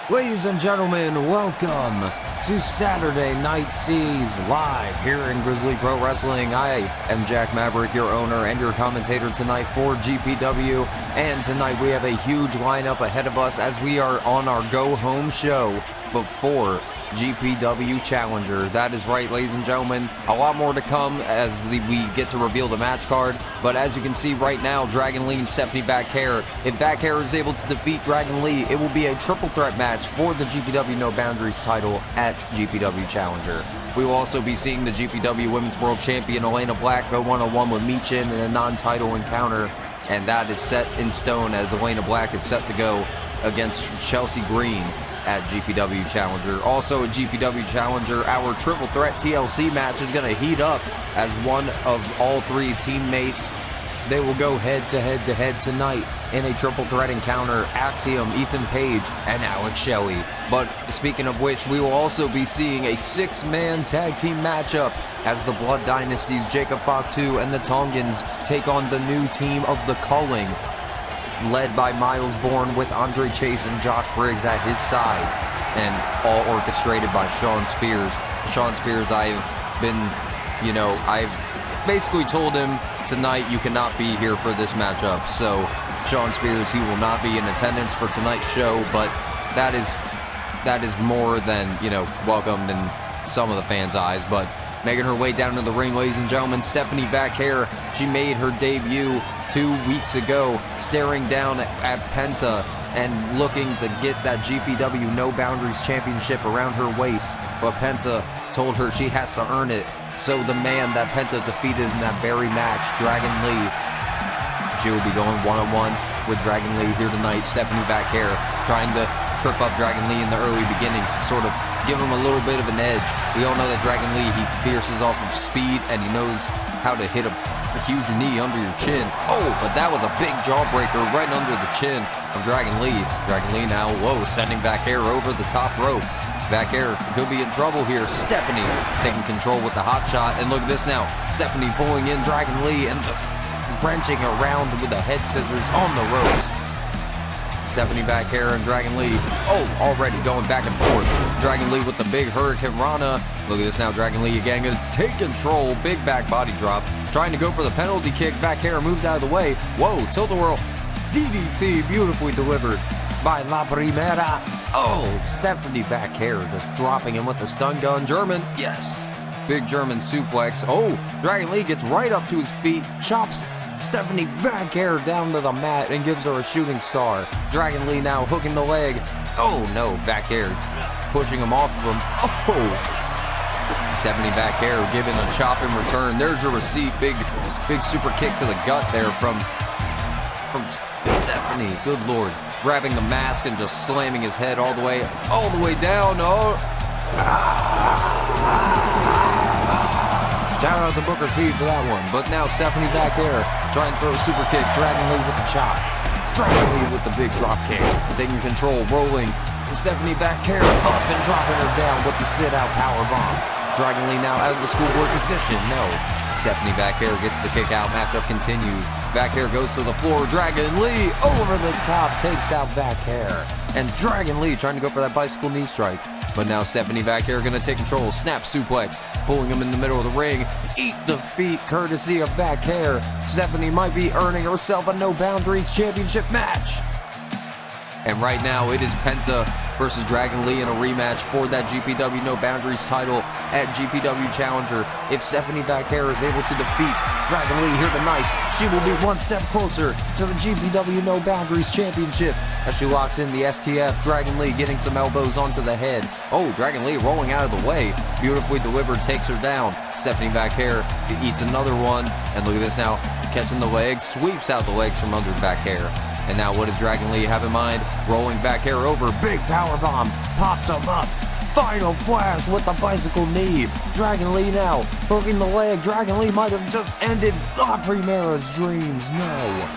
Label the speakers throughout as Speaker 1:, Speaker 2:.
Speaker 1: Ladies and gentlemen, welcome to Saturday Night Seas live here in Grizzly Pro Wrestling. I am Jack Maverick, your owner and your commentator tonight for GPW, and tonight we have a huge lineup ahead of us as we are on our go-home show before GPW Challenger. That is right, ladies and gentlemen. A lot more to come as we get to reveal the match card. But as you can see right now, Dragon Lee and Stephanie Vaquer. If Vaquer is able to defeat Dragon Lee, it will be a triple threat match for the GPW No Boundaries title at GPW Challenger. We will also be seeing the GPW Women's World Champion Elayna Black go one-on-one with Michin in a non-title encounter. And that is set in stone as Elayna Black is set to go against Chelsea Green at GPW Challenger. Also at GPW Challenger, our triple threat TLC match is going to heat up as one of all three teammates. They will go head to head tonight in a triple threat encounter. Axiom, Ethan Page, and Alex Shelley. But speaking of which, we will also be seeing a six-man tag team matchup as the Blood Dynasty's Jacob Fatu and the Tongans take on the new team of the Culling, led by Miles Bourne with Andre Chase and Josh Briggs at his side, and all orchestrated by Shawn Spears. Shawn Spears, I've basically told him tonight you cannot be here for this matchup. So Shawn Spears, he will not be in attendance for tonight's show, but that is more than, welcomed in some of the fans' eyes. But making her way down to the ring, ladies and gentlemen, Stephanie Vaquer. She made her debut 2 weeks ago, staring down at Penta and looking to get that GPW No Boundaries Championship around her waist. But Penta told her she has to earn it. So the man that Penta defeated in that very match, Dragon Lee, she will be going one-on-one with Dragon Lee here tonight. Stephanie Vaquer trying to trip up Dragon Lee in the early beginnings to sort of give him a little bit of an edge. We all know that Dragon Lee, he fierces off of speed and he knows how to hit a huge knee under your chin. Oh, but that was a big jawbreaker right under the chin of Dragon Lee. Dragon Lee now, sending Vaquer over the top rope. Vaquer could be in trouble here. Stephanie taking control with the hot shot. And look at this now. Stephanie pulling in Dragon Lee and just wrenching around with the head scissors on the ropes. Stephanie Vaquer and Dragon Lee, already going back and forth. Dragon Lee with the big Hurricane Rana. Look at this now, Dragon Lee again going to take control. Big back body drop. Trying to go for the penalty kick. Vaquer moves out of the way. Whoa, tilt-a-whirl. DDT beautifully delivered by La Primera. Stephanie Vaquer just dropping him with the stun gun. German, yes. Big German suplex. Dragon Lee gets right up to his feet, chops Stephanie Vaquer down to the mat and gives her a shooting star. Dragon Lee now hooking the leg. No, Vaquer pushing him off of him. Stephanie Vaquer giving a chop in return. There's your receipt. Big super kick to the gut there from Stephanie. Good Lord. Grabbing the mask and just slamming his head all the way down. Shout out to Booker T for that one. But now Stephanie Vaquer trying to throw a super kick. Dragon Lee with the chop. Dragon Lee with the big drop kick. Taking control, rolling. Stephanie Vaquer up and dropping her down with the sit-out powerbomb. Dragon Lee now out of the schoolboy position. No. Stephanie Vaquer gets the kick out. Matchup continues. Vaquer goes to the floor. Dragon Lee over the top takes out Vaquer. And Dragon Lee trying to go for that bicycle knee strike. But now Stephanie Vaquer going to take control. Snap suplex. Pulling him in the middle of the ring. Eat defeat courtesy of Vaquer. Stephanie might be earning herself a No Boundaries Championship match. And right now it is Penta versus Dragon Lee in a rematch for that GPW No Boundaries title at GPW Challenger. If Stephanie Vaquer is able to defeat Dragon Lee here tonight, she will be one step closer to the GPW No Boundaries Championship as she locks in the STF. Dragon Lee getting some elbows onto the head. Dragon Lee rolling out of the way. Beautifully delivered, takes her down. Stephanie Vaquer eats another one. And look at this now, catching the legs, sweeps out the legs from under Vaquer. And now what does Dragon Lee have in mind? Rolling Vaquer over, big powerbomb, pops him up. Final flash with the bicycle knee. Dragon Lee now hooking the leg. Dragon Lee might have just ended La Primera's dreams. No.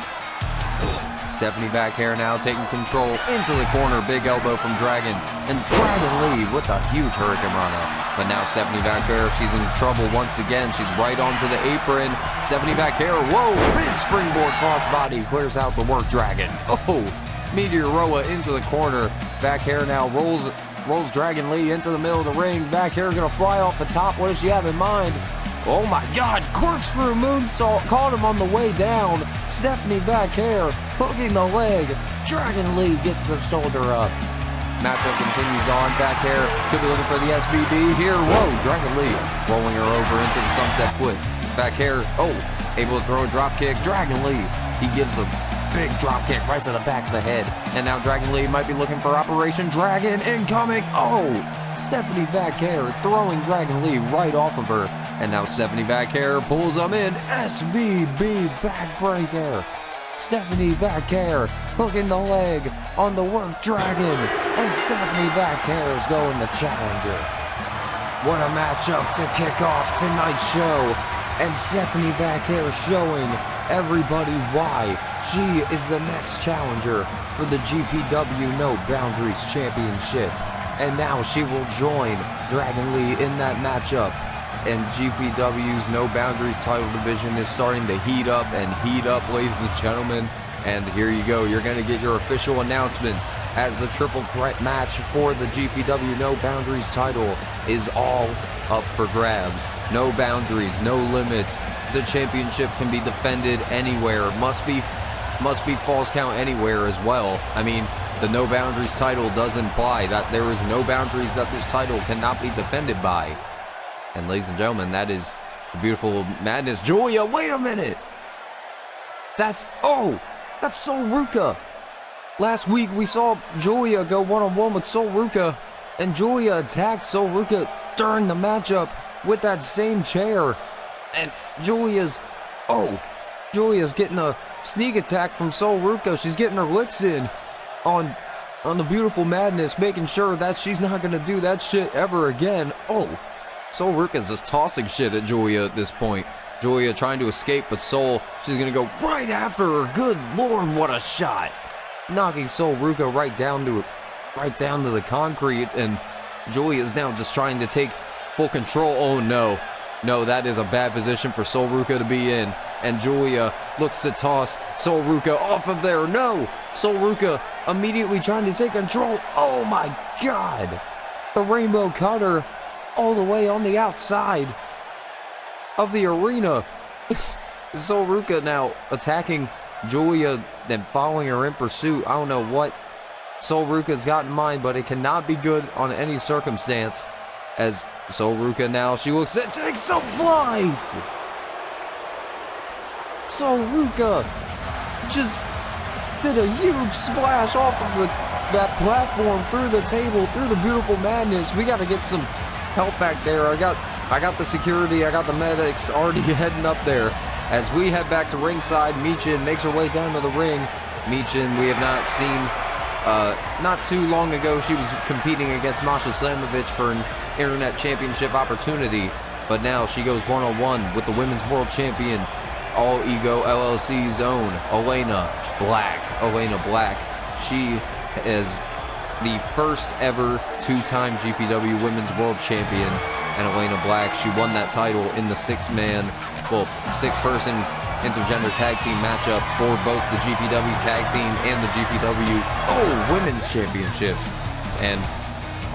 Speaker 1: Stephanie Vaquer now taking control into the corner. Big elbow from Dragon. And Dragon Lee with a huge Hurricane Rana. But now Stephanie Vaquer, she's in trouble once again. She's right onto the apron. Stephanie Vaquer, big springboard crossbody, clears out the work Dragon. Meteoroa into the corner. Vaquer now rolls Dragon Lee into the middle of the ring. Vaquer gonna fly off the top. What does she have in mind? Oh my God, corkscrew moonsault, caught him on the way down. Stephanie Vaquer hooking the leg. Dragon Lee gets the shoulder up. Matchup continues on. Vaquer could be looking for the SBB here. Whoa, Dragon Lee rolling her over into the sunset flip. Vaquer, able to throw a drop kick. Dragon Lee, he gives a big drop kick right to the back of the head. And now Dragon Lee might be looking for Operation Dragon incoming. Stephanie Vaquer throwing Dragon Lee right off of her. And now Stephanie Vaquer pulls him in. SVB backbreaker. Stephanie Vaquer hooking the leg on the work dragon. And Stephanie Vaquer is going the challenger. What a matchup to kick off tonight's show. And Stephanie Vaquer showing everybody why she is the next challenger for the GPW No Boundaries Championship. And now she will join Dragon Lee in that matchup. And GPW's No Boundaries title division is starting to heat up, ladies and gentlemen. And here you go. You're going to get your official announcement as the triple threat match for the GPW No Boundaries title is all up for grabs. No boundaries, no limits. The championship can be defended anywhere. Must be falls count anywhere as well. I mean, the No Boundaries title does imply that there is no boundaries that this title cannot be defended by. And ladies and gentlemen, that is the beautiful madness. Julia, wait a minute! That's Sol Ruka! Last week we saw Julia go one-on-one with Sol Ruka, and Julia attacked Sol Ruka during the matchup with that same chair. And Julia's getting a sneak attack from Sol Ruka. She's getting her licks in on the beautiful madness, making sure that she's not gonna do that shit ever again. Sol Ruka's just tossing shit at Julia at this point. Julia trying to escape, but she's gonna go right after her. Good Lord, what a shot! Knocking Sol Ruka right down to the concrete, and Julia's now just trying to take full control. Oh no, that is a bad position for Sol Ruka to be in. And Julia looks to toss Sol Ruka off of there. No, Sol Ruka immediately trying to take control. Oh my God, the Rainbow Cutter all the way on the outside of the arena. Sol Ruka now attacking Julia and following her in pursuit. I don't know what Sol Ruka's got in mind, but it cannot be good on any circumstance. As Sol Ruka now, she looks to take some flight. Sol Ruka just did a huge splash off of that platform, through the table, through the beautiful madness. We got to get some help back there. I got the security, I got the medics already heading up there. As we head back to ringside, Michin makes her way down to the ring. Michin, we have not seen, not too long ago, she was competing against Masha Slamovich for an Internet Championship opportunity, but now she goes one-on-one with the Women's World Champion, All Ego LLC's own Elayna Black. Elayna Black, she is the first ever two-time GPW Women's World Champion, and Elayna Black, she won that title in the six-person intergender tag team matchup for both the GPW Tag Team and the GPW Women's Championships. And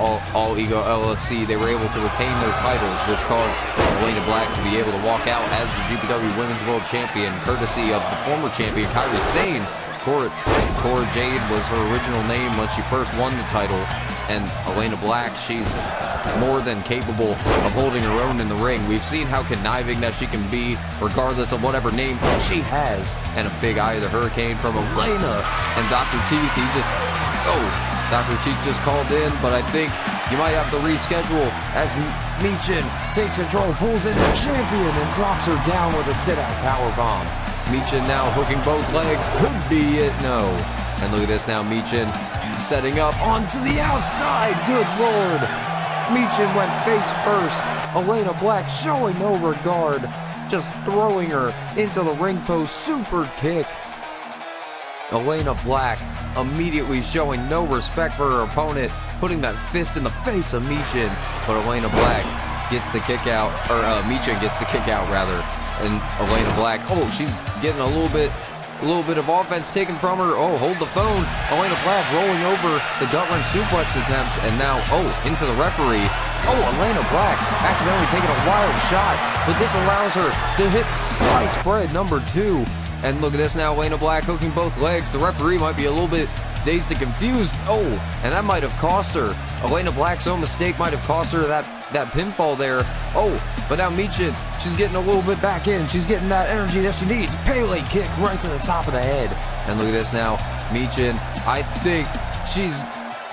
Speaker 1: All Ego LLC, they were able to retain their titles, which caused Elayna Black to be able to walk out as the GPW Women's World Champion, courtesy of the former champion, Kairi Sane. Cora Jade was her original name when she first won the title, and Elayna Black, she's more than capable of holding her own in the ring. We've seen how conniving that she can be, regardless of whatever name she has. And a big eye of the hurricane from Elayna. And Dr. Teeth, Dr. Teeth just called in, but I think you might have to reschedule as Michin takes control, pulls in the champion, and drops her down with a sit-out powerbomb. Michin now hooking both legs, could be it, no. And look at this now, Michin setting up onto the outside, good Lord. Michin went face first. Elayna Black showing no regard, just throwing her into the ring post, super kick. Elayna Black immediately showing no respect for her opponent, putting that fist in the face of Michin, but Elayna Black gets the kick out, or Michin gets the kick out rather. And Elayna Black, she's getting a little A little bit of offense taken from her. Oh, hold the phone. Elayna Black rolling over the gut-wrench suplex attempt. And now, into the referee. Oh, Elayna Black accidentally taking a wild shot. But this allows her to hit slice bread number 2. And look at this now, Elayna Black hooking both legs. The referee might be a little bit dazed and confused. Oh, and that might have cost her. Elayna Black's own mistake might have cost her that pinfall there. Oh, but now Michin, she's getting a little bit back in. She's getting that energy that she needs. Pele kick right to the top of the head. And look at this now, Michin, I think she's...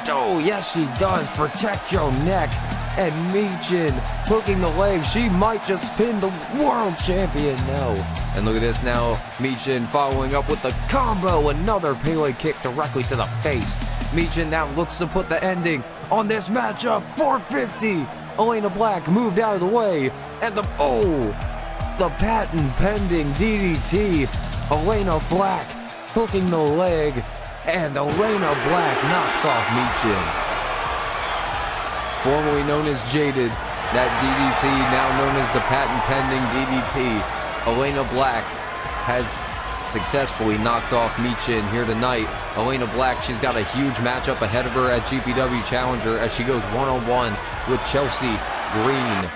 Speaker 1: Oh, yes, she does. Protect your neck. And Michin hooking the leg. She might just pin the world champion. No. And look at this now. Michin following up with the combo. Another Pele kick directly to the face. Michin now looks to put the ending on this matchup. 450. Elayna Black moved out of the way. And the patent pending DDT. Elayna Black hooking the leg. And Elayna Black knocks off Michin. Formerly known as Jaded, that DDT now known as the patent pending DDT. Elayna Black has successfully knocked off Michin here tonight. Elayna Black, she's got a huge matchup ahead of her at GPW Challenger as she goes one-on-one with Chelsea Green.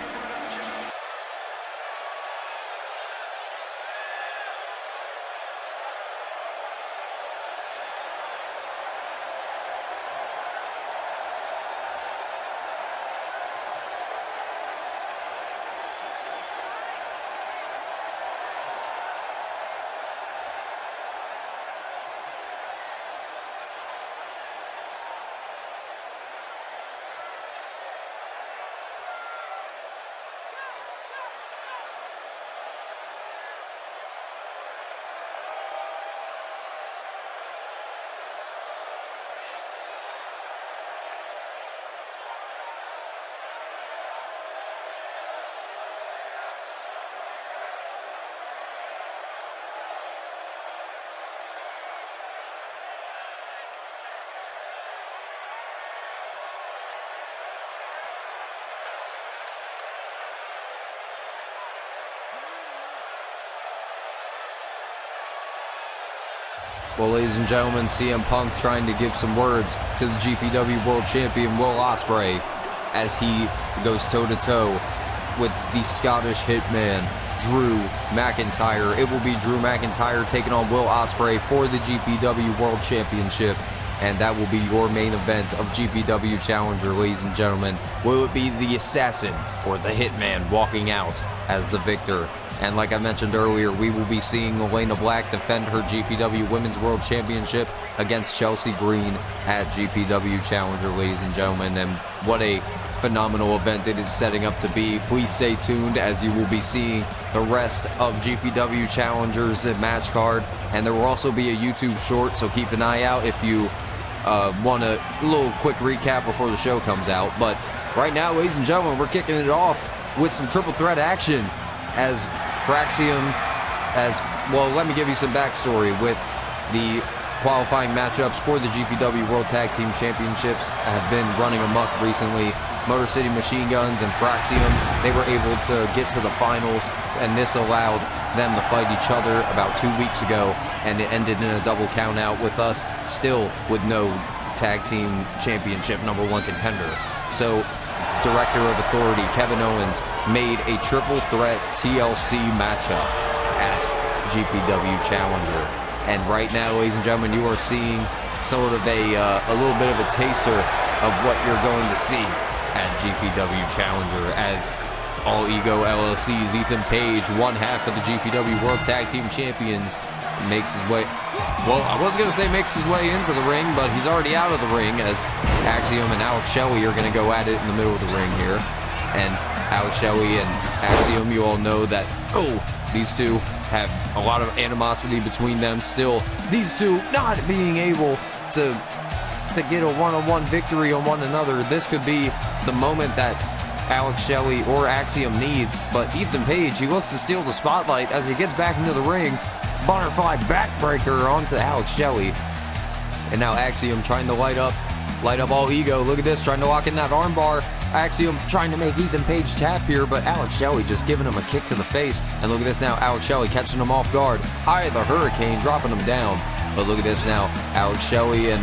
Speaker 1: Well, ladies and gentlemen, CM Punk trying to give some words to the GPW World Champion Will Ospreay as he goes toe-to-toe with the Scottish Hitman, Drew McIntyre. It will be Drew McIntyre taking on Will Ospreay for the GPW World Championship, and that will be your main event of GPW Challenger, ladies and gentlemen. Will it be the Assassin or the Hitman walking out as the victor? And like I mentioned earlier, we will be seeing Elayna Black defend her GPW Women's World Championship against Chelsea Green at GPW Challenger, ladies and gentlemen. And what a phenomenal event it is setting up to be. Please stay tuned as you will be seeing the rest of GPW Challenger's match card. And there will also be a YouTube short, so keep an eye out if you want a little quick recap before the show comes out. But right now, ladies and gentlemen, we're kicking it off with some triple threat action as Axiom, let me give you some backstory with the qualifying matchups for the GPW World Tag Team Championships have been running amok recently. Motor City Machine Guns and Axiom, they were able to get to the finals, and this allowed them to fight each other about 2 weeks ago, and it ended in a double count out with us still with no Tag Team Championship #1 contender. So Director of Authority Kevin Owens made a triple threat TLC matchup at GPW Challenger. And right now, ladies and gentlemen, you are seeing sort of a little bit of a taster of what you're going to see at GPW Challenger as All Ego LLC's Ethan Page, one half of the GPW World Tag Team Champions, makes his way... Well, I was going to say makes his way into the ring, but he's already out of the ring as Axiom and Alex Shelley are going to go at it in the middle of the ring here. And Alex Shelley and Axiom, you all know that, these two have a lot of animosity between them still. These two not being able to get a one-on-one victory on one another. This could be the moment that Alex Shelley or Axiom needs, but Ethan Page, he looks to steal the spotlight as he gets back into the ring. Butterfly backbreaker onto Alex Shelley. And now Axiom trying to light up All Ego. Look at this, trying to lock in that armbar. Axiom trying to make Ethan Page tap here, but Alex Shelley just giving him a kick to the face. And look at this now, Alex Shelley catching him off guard. Eye of the Hurricane, dropping him down. But look at this now, Alex Shelley and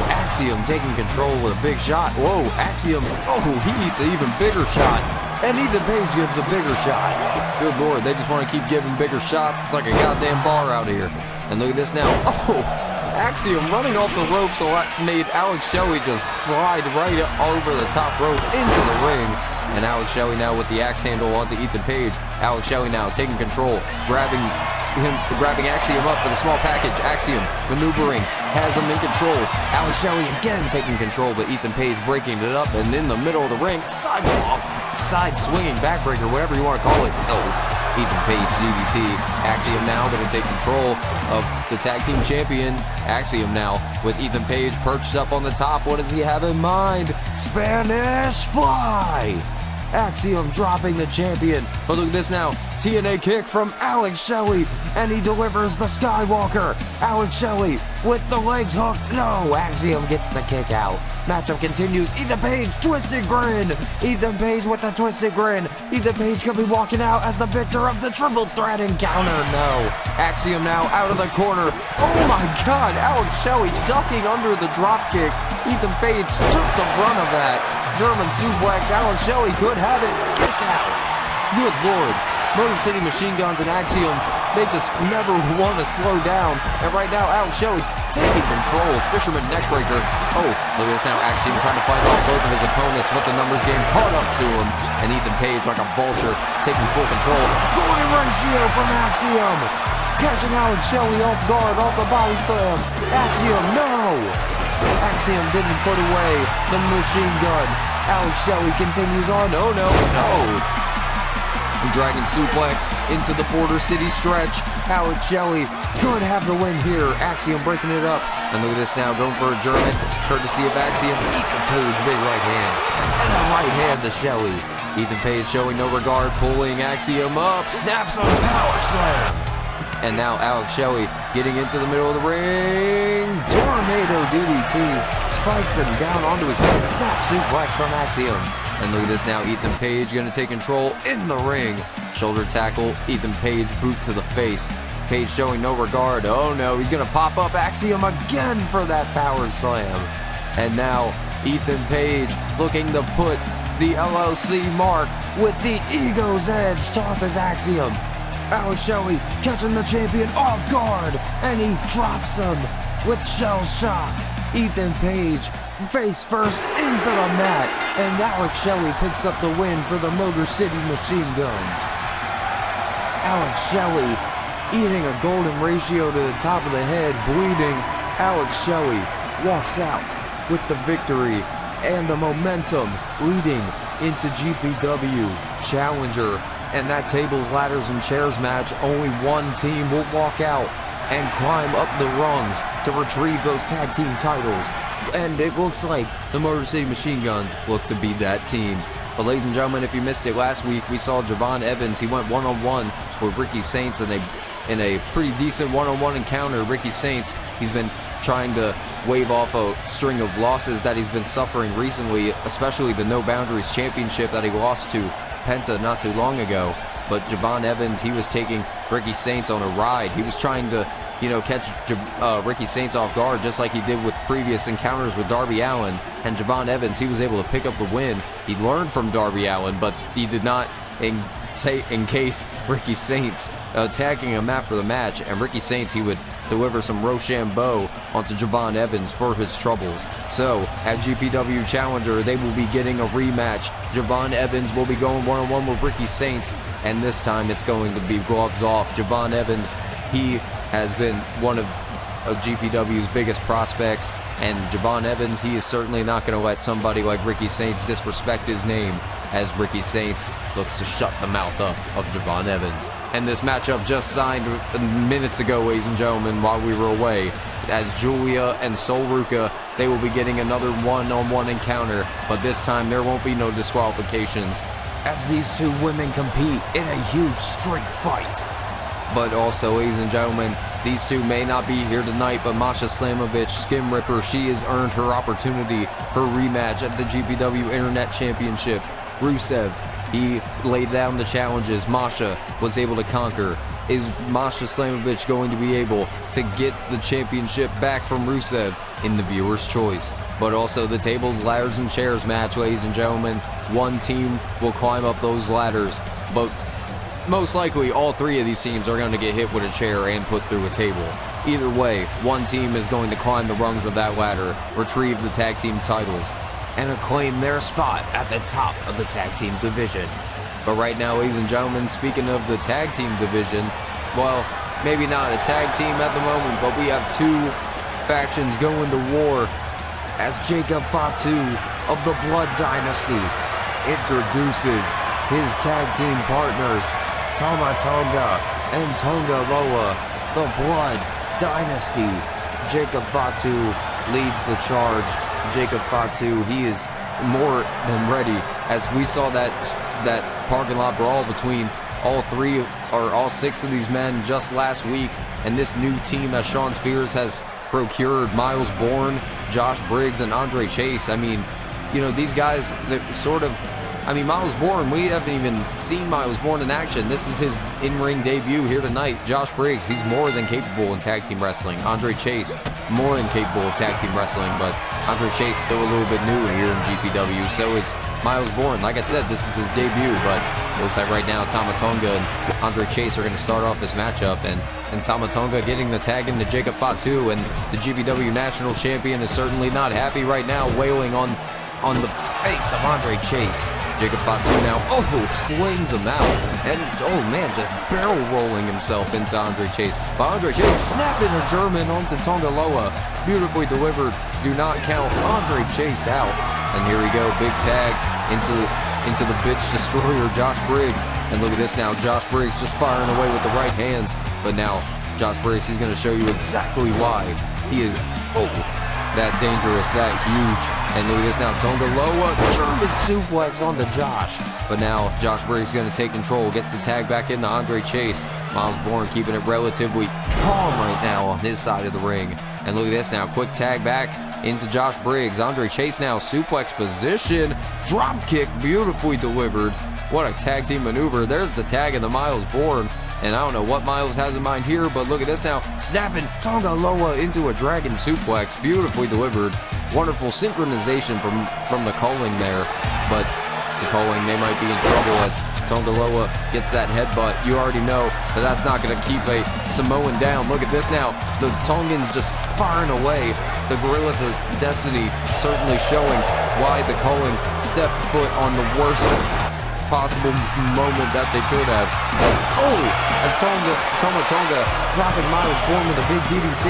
Speaker 1: Axiom taking control with a big shot. Whoa, Axiom, he eats an even bigger shot. And Ethan Page gives a bigger shot. Good Lord, they just want to keep giving bigger shots. It's like a goddamn bar out here. And look at this now. Axiom running off the ropes made Alex Shelley just slide right over the top rope into the ring. And Alex Shelley now with the axe handle onto Ethan Page. Alex Shelley now taking control, grabbing Axiom up for the small package. Axiom maneuvering, has him in control. Alex Shelley again taking control, but Ethan Page breaking it up, and in the middle of the ring, side swinging backbreaker, whatever you want to call it. Ethan Page DDT. Axiom now going to take control of the tag team champion. Axiom now with Ethan Page perched up on the top. What does he have in mind? Spanish Fly! Axiom dropping the champion. But look at this now. TNA kick from Alex Shelley, and he delivers the Skywalker. Alex Shelley with the legs hooked. No, Axiom gets the kick out. Matchup continues. Ethan Page, twisted grin. Ethan Page with the twisted grin. Ethan Page could be walking out as the victor of the triple threat encounter. No. Axiom now out of the corner. Oh my God, Alex Shelley ducking under the drop kick. Ethan Page took the run of that. German suplex. Alex Shelley could have it. Kick out. Good Lord. Motor City Machine Guns and Axiom, they just never want to slow down. And right now, Alex Shelley taking control. Fisherman neckbreaker. Look at this now. Axiom trying to fight off both of his opponents, but the numbers game caught up to him. And Ethan Page, like a vulture, taking full control. Golden ratio from Axiom. Catching Alex Shelley off guard, off the body slam. Axiom, no! Axiom didn't put away the machine gun. Alex Shelley continues on. Oh no, no! Dragon suplex into the Border City stretch. Alex Shelley could have the win here. Axiom breaking it up. And look at this now, going for a German, courtesy of Axiom. Ethan Page, big right hand. And a right hand to Shelley. Ethan Page showing no regard, pulling Axiom up. Snaps on a power slam. And now Alex Shelley getting into the middle of the ring. Tornado DDT. Spikes him down onto his head. Snap suplex from Axiom. And look at this now, Ethan Page going to take control in the ring. Shoulder tackle, Ethan Page, boot to the face. Page showing no regard. Oh no, he's going to pop up Axiom again for that power slam. And now Ethan Page looking to put the LLC mark with the Ego's Edge. Tosses Axiom. Alex Shelley catching the champion off guard. And he drops him with Shell Shock. Ethan Page face first into the mat, and Alex Shelley picks up the win for the Motor City Machine Guns. Alex Shelley eating a golden ratio to the top of the head, bleeding. Alex Shelley walks out with the victory and the momentum leading into GPW Challenger. And that tables, ladders, and chairs match, only one team will walk out and climb up the rungs to retrieve those tag team titles. And it looks like the Motor City Machine Guns look to be that team. But ladies and gentlemen, if you missed it last week, we saw Javon Evans. He went one-on-one with Ricky Saints in a pretty decent one-on-one encounter. Ricky Saints, he's been trying to wave off a string of losses that he's been suffering recently, especially the No Boundaries Championship that he lost to Penta not too long ago. But Javon Evans, he was taking Ricky Saints on a ride. He was trying to, catch Ricky Saints off guard, just like he did with previous encounters with Darby Allin. And Javon Evans, he was able to pick up the win. He learned from Darby Allin, but he did not encase Ricky Saints attacking him after the match. And Ricky Saints, he would deliver some Rochambeau onto Javon Evans for his troubles. So, at GPW Challenger, they will be getting a rematch. Javon Evans will be going one-on-one with Ricky Saints, and this time it's going to be gloves off. Javon Evans, he has been one of GPW's biggest prospects, and Javon Evans, he is certainly not going to let somebody like Ricky Saints disrespect his name, as Ricky Saints looks to shut the mouth up of Javon Evans. And this matchup just signed minutes ago, ladies and gentlemen, while we were away, as Julia and Sol Ruka, they will be getting another one-on-one encounter, but this time there won't be no disqualifications, as these two women compete in a huge street fight. But also, ladies and gentlemen, these two may not be here tonight, but Masha Slamovich, Skin Ripper, she has earned her opportunity, her rematch at the GPW Internet Championship. Rusev, he laid down the challenges Masha was able to conquer. Is Masha Slamovich going to be able to get the championship back from Rusev in the viewer's choice? But also the tables, ladders, and chairs match, ladies and gentlemen. One team will climb up those ladders, but most likely all three of these teams are going to get hit with a chair and put through a table. Either way, one team is going to climb the rungs of that ladder, retrieve the tag team titles, and claim their spot at the top of the tag team division. But right now, ladies and gentlemen, speaking of the tag team division, well, maybe not a tag team at the moment, but we have two factions going to war as Jacob Fatu of the Blood Dynasty introduces his tag team partners, Tama Tonga and Tonga Loa, the Blood Dynasty. Jacob Fatu leads the charge. Jacob Fatu, he is more than ready, as we saw that parking lot brawl between all six of these men just last week, and this new team that Shawn Spears has procured, Miles Bourne, Josh Briggs, and Andre Chase. I mean, you know, these guys, Miles Bourne, we haven't even seen Miles Bourne in action. This is his in-ring debut here tonight. Josh Briggs, he's more than capable in tag team wrestling. Andre Chase, more than capable of tag team wrestling, but Andre Chase still a little bit new here in GPW. So is Miles Bourne. Like I said, this is his debut, but it looks like right now Tama Tonga and Andre Chase are going to start off this matchup, and Tama Tonga getting the tag into Jacob Fatu, and the GPW National Champion is certainly not happy right now, wailing on the face of Andre Chase. Jacob Fatu now, slings him out, and just barrel rolling himself into Andre Chase. But Andre Chase snapping a German onto Tonga Loa, beautifully delivered. Do not count Andre Chase out. And here we go, big tag into the bitch destroyer, Josh Briggs. And look at this now, Josh Briggs just firing away with the right hands. But now, Josh Briggs, he's going to show you exactly why he is that dangerous, that huge. And look at this now, Tonga Loa, German suplex onto Josh. But now, Josh Briggs is going to take control, gets the tag back into Andre Chase. Miles Bourne keeping it relatively calm right now on his side of the ring. And look at this now, quick tag back into Josh Briggs. Andre Chase now, suplex position, drop kick, beautifully delivered. What a tag team maneuver. There's the tag into Miles Bourne. And I don't know what Miles has in mind here, but look at this now. Snapping Tonga Loa into a dragon suplex. Beautifully delivered. Wonderful synchronization from the Culling there. But the Culling, they might be in trouble as Tonga Loa gets that headbutt. You already know that that's not going to keep a Samoan down. Look at this now. The Tongans just firing away. The Gorillas of Destiny certainly showing why the Culling stepped foot on the worst possible moment that they could have, as Tama Tonga dropping Miles Bourne with a big DDT.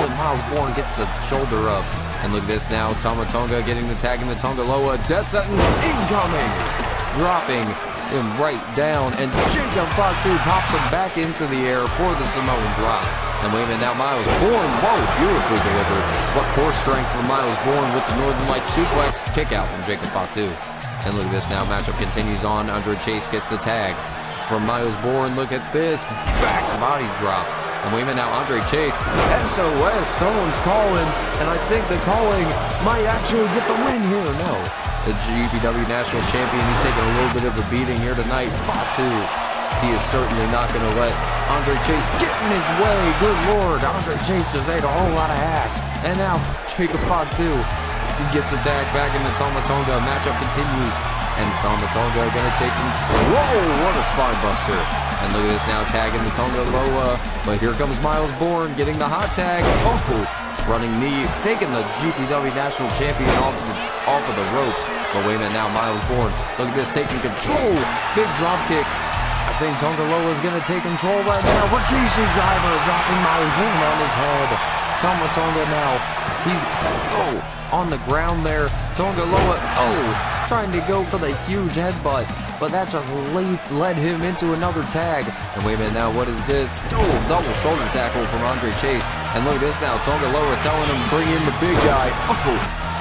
Speaker 1: And Miles Bourne gets the shoulder up. And look at this now, Tama Tonga getting the tag in the Tonga Loa. Death sentence incoming, dropping him right down, and Jacob Fatu pops him back into the air for the Samoan drop. And wait a minute now, Miles Bourne, beautifully delivered. What core strength from Miles Bourne with the Northern Light suplex, kick out from Jacob Fatu. And look at this now, matchup continues on. Andre Chase gets the tag from Miles Bourne. Look at this, back body drop. And wait a minute now, Andre Chase, SOS, someone's calling, and I think the Culling might actually get the win here. No, the GPW National Champion, he's taking a little bit of a beating here tonight. Fatu, he is certainly not going to let Andre Chase get in his way. Good Lord, Andre Chase just ate a whole lot of ass. And now, Jacob Fatu, he gets the tag back into Tama Tonga. Matchup continues, and Tama Tonga gonna take control. What a spine buster! And look at this now, tagging the Tonga Loa. But here comes Miles Bourne getting the hot tag. Running knee, taking the GPW National Champion off of the ropes. But wait a minute now, Miles Bourne. Look at this, taking control. Big drop kick. I think Tonga Loa is gonna take control right now. Rikishi driver dropping Miles Bourne on his head. Tama Tonga now, he's on the ground there. Tonga Loa, trying to go for the huge headbutt, but that just led him into another tag. And wait a minute now, what is this? Double shoulder tackle from Andre Chase. And look at this now, Tonga Loa telling him bring in the big guy.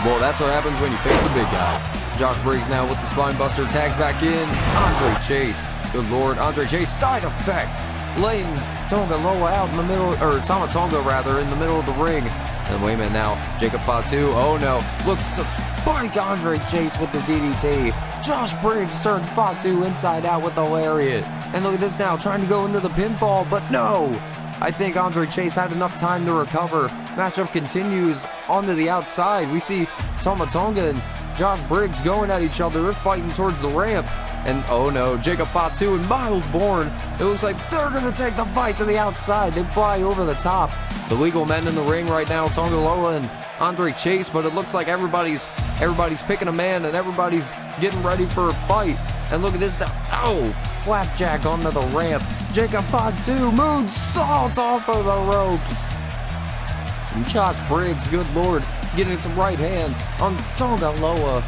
Speaker 1: Well, that's what happens when you face the big guy. Josh Briggs now with the spine buster, tags back in. Andre Chase, good Lord, Andre Chase, side effect. laying Tonga Loa out in the middle, or Tama Tonga rather, in the middle of the ring. And wait a minute now, Jacob Fatu, oh no, looks to spike Andre Chase with the DDT. Josh Briggs turns Fatu inside out with the lariat. And look at this now, trying to go into the pinfall, but no! I think Andre Chase had enough time to recover. Matchup continues onto the outside. We see Tama Tonga and Josh Briggs going at each other. They're fighting towards the ramp. And oh no, Jacob Fatu and Miles Bourne. It looks like they're going to take the fight to the outside. They fly over the top. The legal men in the ring right now, Tonga Loa and Andre Chase, but it looks like everybody's picking a man and everybody's getting ready for a fight. And look at this now. Oh, flapjack onto the ramp. Jacob Fatu moonsault off of the ropes. And Josh Briggs, good lord, getting some right hands on Tonga Loa.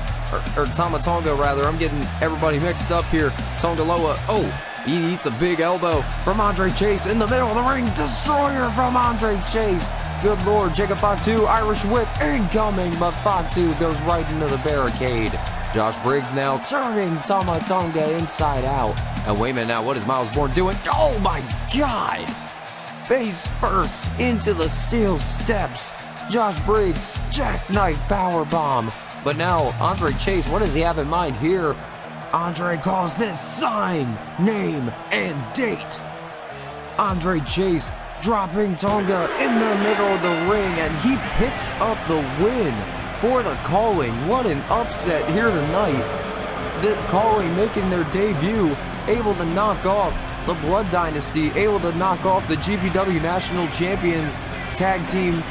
Speaker 1: Or Tama Tonga rather. I'm getting everybody mixed up here. Tonga Loa. Oh, he eats a big elbow from Andre Chase in the middle of the ring. Destroyer from Andre Chase. Good lord, Jacob Fatu, Irish whip incoming, but Fatu goes right into the barricade. Josh Briggs now turning Tama Tonga inside out. And wait a minute now, what is Miles Bourne doing? Oh my god! Face first into the steel steps. Josh Briggs, jackknife powerbomb. But now, Andre Chase, what does he have in mind here? Andre calls this sign, name, and date. Andre Chase dropping Tonga in the middle of the ring, and he picks up the win for the Culling. What an upset here tonight. The Culling making their debut, able to knock off the Blood Dynasty, able to knock off the GPW National Champions Tag Team,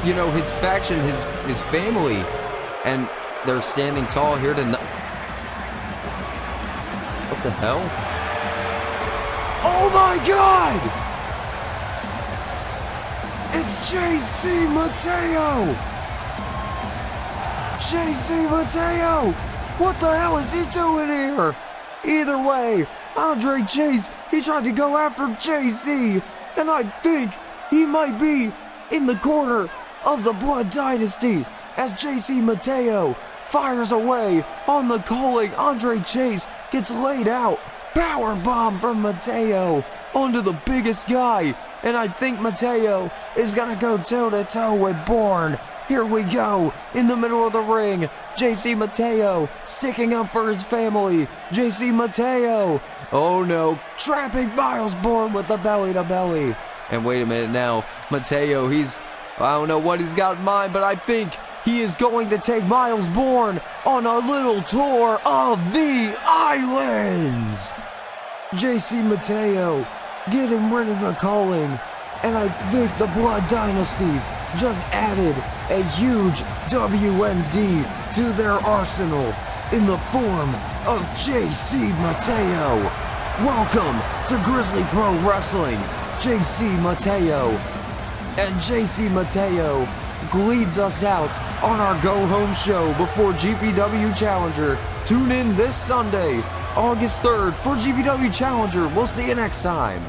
Speaker 1: you know, his faction, his family. And they're standing tall here tonight. What the hell? Oh my god! It's JC Mateo! JC Mateo! What the hell is he doing here? Either way, Andre Chase, he tried to go after JC, and I think he might be in the corner of the Blood Dynasty. As JC Mateo fires away on the Culling, Andre Chase gets laid out. Power bomb from Mateo onto the biggest guy. And I think Mateo is going to go toe-to-toe with Bourne. Here we go, in the middle of the ring. JC Mateo sticking up for his family. JC Mateo, oh no, trapping Miles Bourne with the belly-to-belly. And wait a minute now, Mateo, I don't know what he's got in mind, but I think he is going to take Miles Bourne on a little tour of the islands. JC Mateo getting rid of the Culling, and I think the Blood Dynasty just added a huge WMD to their arsenal in the form of JC Mateo. Welcome to Grizzly Pro Wrestling, JC Mateo. And JC Mateo leads us out on our go-home show before GPW Challenger. Tune in this Sunday, August 3rd for GPW Challenger. We'll see you next time.